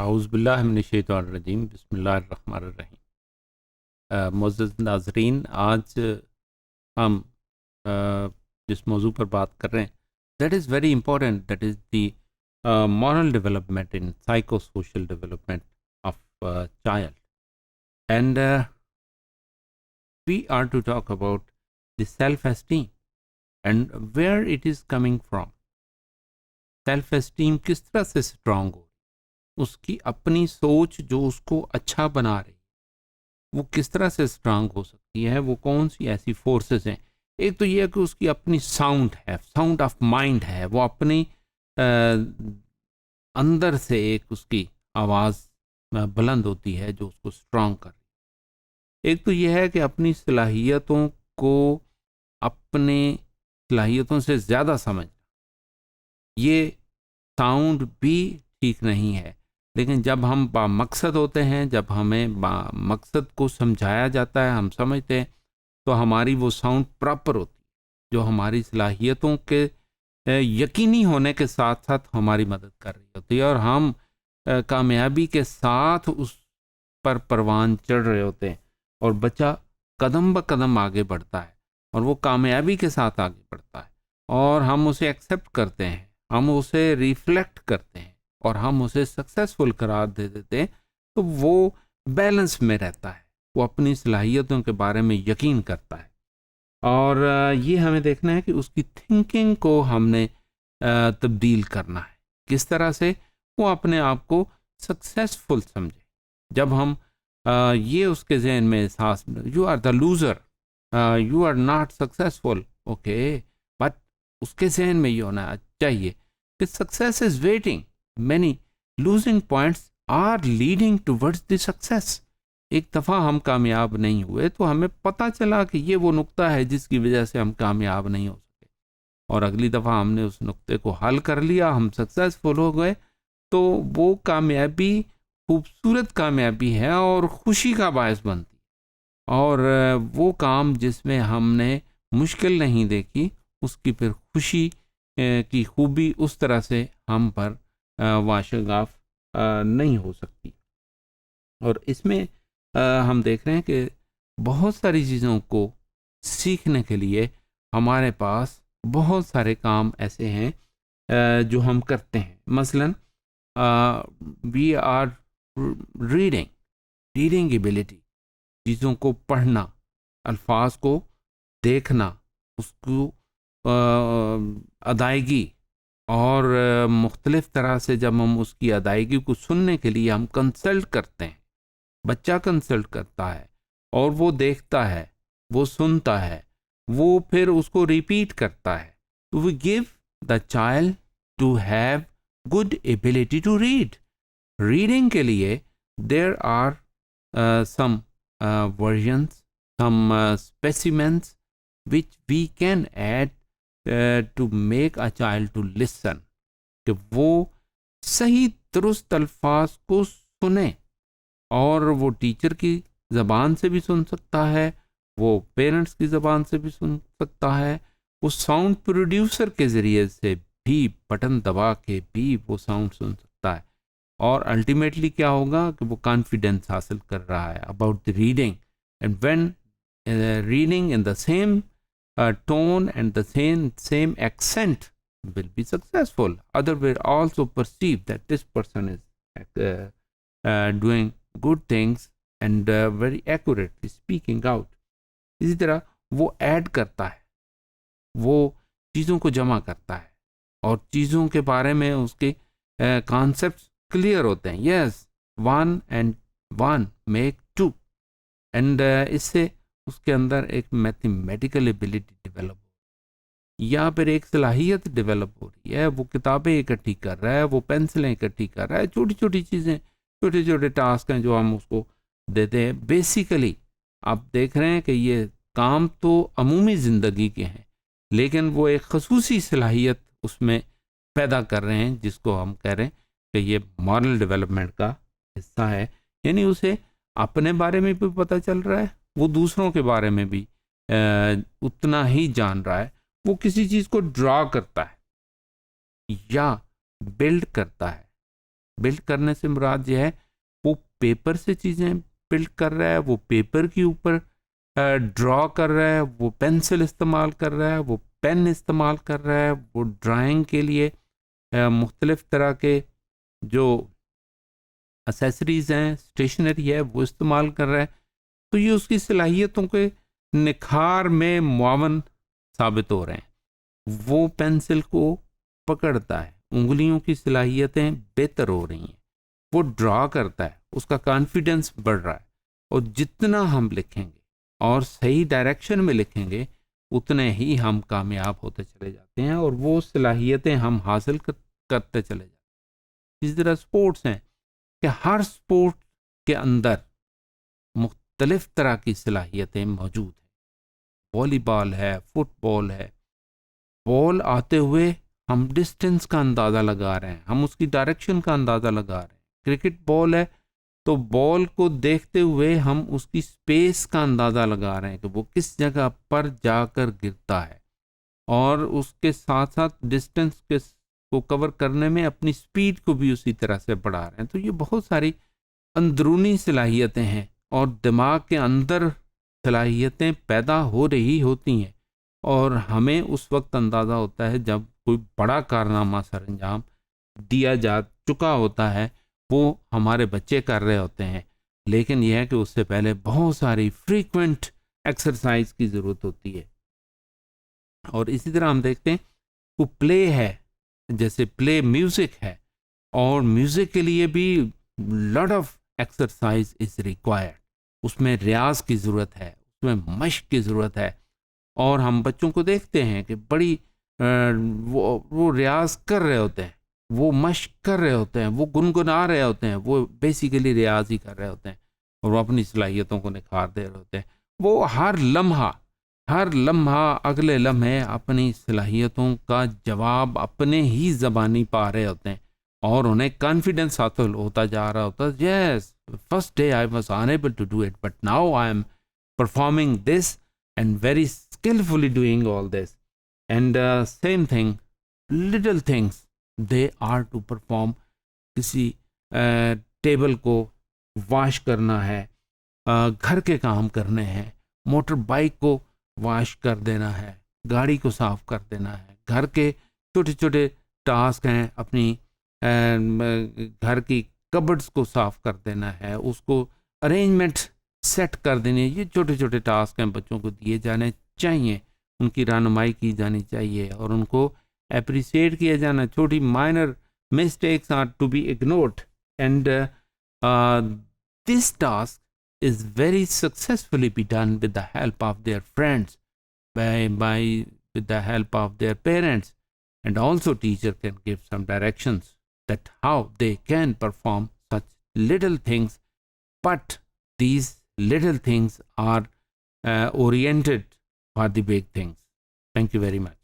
औज़ुबिल्लाहि मिनश्शैतानिर्रजीम बिस्मिल्लाहिर्रहमानिर्रहीम। मुअज़्ज़ज़ नाज़रीन, आज हम जिस मौजू पर बात कर रहे हैं that is very important, that is the moral development in psycho social development of child and we are to talk about the self esteem and where it is coming from. Self esteem किस तरह से strong हो, उसकी अपनी सोच जो उसको अच्छा बना रही, वो किस तरह से स्ट्रांग हो सकती है, वो कौन सी ऐसी फोर्सेस हैं। एक तो ये है कि उसकी अपनी साउंड है, साउंड ऑफ माइंड है, वो अपनी अ, अंदर से एक उसकी आवाज़ बुलंद होती है जो उसको स्ट्रांग कर रही है। एक तो ये है कि अपनी सलाहियतों को अपने सलाहियतों से ज़्यादा समझ, ये साउंड भी ठीक नहीं है। लेकिन जब हम बामकसद होते हैं, जब हमें बामकसद को समझाया जाता है, हम समझते हैं, तो हमारी वो साउंड प्रॉपर होती है जो हमारी सलाहियतों के यकीनी होने के साथ साथ हमारी मदद कर रही होती है, और हम कामयाबी के साथ उस पर परवान चढ़ रहे होते हैं, और बच्चा कदम ब कदम आगे बढ़ता है और वो कामयाबी के साथ आगे बढ़ता है, और हम उसे एक्सेप्ट करते हैं, हम उसे रिफ्लेक्ट करते हैं और हम उसे सक्सेसफुल करार दे देते हैं। तो वो बैलेंस में रहता है, वो अपनी सलाहियतों के बारे में यकीन करता है। और ये हमें देखना है कि उसकी थिंकिंग को हमने तब्दील करना है। किस तरह से वो अपने आप को सक्सेसफुल समझे। जब हम ये उसके जहन में एहसास, you are the loser, you are not successful, okay, but उसके जहन में ये होना चाहिए कि success is waiting, many losing points are leading towards the success. एक दफ़ा हम कामयाब नहीं हुए तो हमें पता चला कि ये वो नुक्ता है जिसकी वजह से हम कामयाब नहीं हो सके, और अगली दफ़ा हमने उस नुक्ते को हल कर लिया, हम सक्सेसफुल हो गए, तो वो कामयाबी खूबसूरत कामयाबी है और खुशी का बायस बनती है। और वो काम जिसमें हमने मुश्किल नहीं देखी, उसकी फिर खुशी की खूबी उस तरह से हम पर वाशगाफ नहीं हो सकती। और इसमें हम देख रहे हैं कि बहुत सारी चीज़ों को सीखने के लिए हमारे पास बहुत सारे काम ऐसे हैं जो हम करते हैं। मसलन we are reading, reading ability, चीज़ों को पढ़ना, अल्फाज को देखना, उसको अदायगी, और मुख्तलिफ़ तरह से जब हम उसकी अदायगी को सुनने के लिए हम कंसल्ट करते हैं, बच्चा कंसल्ट करता है और वो देखता है, वो सुनता है, वो फिर उसको रिपीट करता है। तो we give the child to have good ability to read. Reading के लिए there are some versions, some specimens which we can add to make a child to listen, कि वो सही दुरुस्त अल्फाज को सुने, और वो टीचर की ज़बान से भी सुन सकता है, वो पेरेंट्स की ज़बान से भी सुन सकता है, वो साउंड प्रोड्यूसर के ज़रिए से भी बटन दबा के भी वो साउंड सुन सकता है। और अल्टीमेटली क्या होगा कि वो कॉन्फिडेंस हासिल कर रहा है about the reading, and when reading in the same tone and the same accent will be successful. Other will also perceive that this person is doing good things and very accurately speaking out. इसी तरह वो add करता है, वो चीज़ों को जमा करता है, और चीज़ों के बारे में उसके कॉन्सेप्ट्स क्लियर होते हैं। यस, 1 and 1 make 2, एंड इससे उसके अंदर एक मैथमेटिकल एबिलिटी डेवलप हो, या फिर एक सलाहियत डेवलप हो रही है। वो किताबें इकट्ठी कर रहा है, वो पेंसिलें इकट्ठी कर रहा है, छोटी छोटी चीज़ें, छोटे छोटे टास्क हैं जो हम उसको देते हैं। बेसिकली आप देख रहे हैं कि ये काम तो अमूमी ज़िंदगी के हैं, लेकिन वो एक खसूसी सलाहियत उसमें पैदा कर रहे हैं जिसको हम कह रहे हैं कि ये मॉरल डेवलपमेंट का हिस्सा है। यानी उसे अपने बारे में भी पता चल रहा है, वो दूसरों के बारे में भी उतना ही जान रहा है। वो किसी चीज़ को ड्रा करता है या बिल्ड करता है बिल्ड करने से मुराद ये है वो पेपर से चीज़ें बिल्ड कर रहा है, वो पेपर के ऊपर ड्रॉ कर रहा है, वो पेंसिल इस्तेमाल कर रहा है, वो पेन इस्तेमाल कर रहा है, वो ड्राइंग के लिए मुख्तलिफ़ तरह के जो एसेसरीज़ हैं, स्टेशनरी है, वो इस्तेमाल कर रहा है। तो ये उसकी सलाहियतों के निखार में मुआवन साबित हो रहे हैं। वो पेंसिल को पकड़ता है, उंगलियों की सलाहियतें बेहतर हो रही हैं, वो ड्रा करता है, उसका कॉन्फिडेंस बढ़ रहा है। और जितना हम लिखेंगे और सही डायरेक्शन में लिखेंगे उतने ही हम कामयाब होते चले जाते हैं और वो सलाहियतें हम हासिल करते चले जाते हैं। इस तरह स्पोर्ट्स हैं कि हर स्पोर्ट के अंदर मुख्तलिफ तरह की सलाहियतें मौजूद हैं। वॉलीबॉल है, फुटबॉल है, बॉल आते हुए हम डिस्टेंस का अंदाज़ा लगा रहे हैं, हम उसकी डायरेक्शन का अंदाज़ा लगा रहे हैं। क्रिकेट बॉल है तो बॉल को देखते हुए हम उसकी स्पेस का अंदाज़ा लगा रहे हैं कि वो किस जगह पर जाकर गिरता है, और उसके साथ साथ डिस्टेंस को कवर करने में अपनी स्पीड को भी उसी तरह से बढ़ा रहे हैं। तो ये बहुत सारी अंदरूनी सलाहियतें हैं और दिमाग के अंदर सलाहियतें पैदा हो रही होती हैं, और हमें उस वक्त अंदाज़ा होता है जब कोई बड़ा कारनामा सर अंजाम दिया जा चुका होता है, वो हमारे बच्चे कर रहे होते हैं। लेकिन यह है कि उससे पहले बहुत सारी फ्रीक्वेंट एक्सरसाइज की ज़रूरत होती है। और इसी तरह हम देखते हैं वो प्ले है, जैसे प्ले म्यूज़िक है, और म्यूज़िक के लिए भी lot of exercise is required. उसमें रियाज की ज़रूरत है, उसमें मश्क की ज़रूरत है। और हम बच्चों को देखते हैं कि बड़ी वो रियाज कर रहे होते हैं, वो मश्क कर रहे होते हैं, वो गुनगुना रहे होते हैं, वो बेसिकली रियाज ही कर रहे होते हैं और वो अपनी सलाहियतों को निखार दे रहे होते हैं। वो हर लम्हा अगले लम्हे अपनी सलाहियतों का जवाब अपने ही ज़बानी पा रहे होते हैं और उन्हें कॉन्फिडेंस हासिल होता जा रहा होता है। Yes, first day I was unable to do it, but now I am performing this and very skillfully doing all this. And same thing, little things they are to perform. किसी table को wash करना है, घर के काम करने हैं, motor bike को वॉश कर देना है, गाड़ी को साफ कर देना है, घर के छोटे छोटे टास्क हैं, अपनी घर की कबर्ड्स को साफ कर देना है, उसको अरेंजमेंट सेट कर देने। ये छोटे छोटे टास्क हैं, बच्चों को दिए जाने चाहिए, उनकी रहनुमाई की जानी चाहिए और उनको अप्रिशिएट किया जाना। छोटी minor mistakes are to be ignored and this task is very successfully be done with the help of their friends, with the help of their parents, and also teacher can give some directions that how they can perform such little things, but these little things are oriented for the big things. Thank you very much.